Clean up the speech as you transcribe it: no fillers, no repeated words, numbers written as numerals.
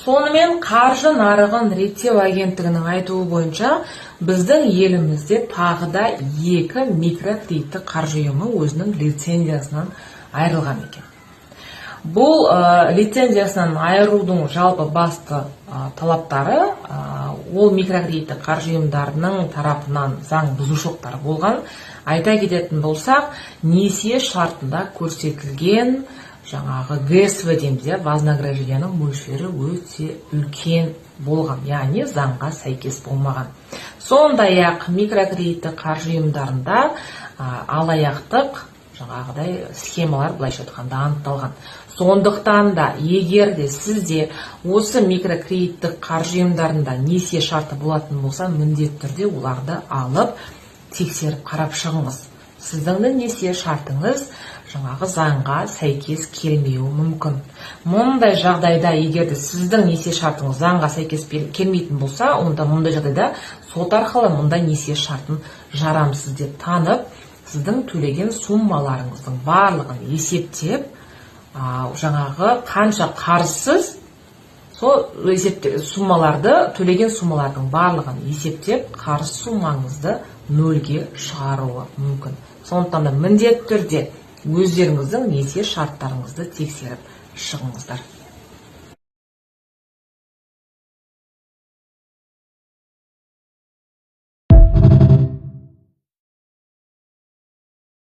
Сонымен қаржы нарығын реттеу агенттігінің айтуы бойынша біздің елімізде тағы да 2 микрокредиттік қаржы ұйымы өзінің лицензиясынан айырылған екен. Бұл лицензиясынан айырудың жалпы басты талаптары ол микрокредиттік қаржы ұйымдарының тарапынан заң бұзушылықтар болған. Айта кететін болсақ, несие шартында көрсетілген жаңағы ГСВ дейміз, вознагражденияның мөлшері өте үлкен болған, яғни заңға сәйкес болмаған. Сондай-ақ микрокредиттік қаржы ұйымдарында алаяқтық жаңағыдай схемалар былайша айтқанда анықталған. Сондықтан да егер де сізде осы микрокредиттік қаржы ұйымдарында несие шарты болатын болса, міндетті түрде оларды алып тексеріп қарап шығыңыз. Сіздің несие шартыңыз жаңағы заңға сәйкес келмеуі мүмкін. Мұндай жағдайда егер де сіздің несие шартыңыз заңға сәйкес келмейтін болса, онда мұндай жағдайда сот арқылы мұндай несие шартын жарамсыз деп танып, сіздің төлеген суммаларыңыздың барлығын есептеп, жаңағы қанша қарызсыз, сол төлеген суммалардың барлығын есептеп, қарыз суммаңызды нөлге шығаруы мүмкін. Сондықтан да міндетті түрде өздеріңіздің несие шарттарыңызды тексеріп шығыңыздар.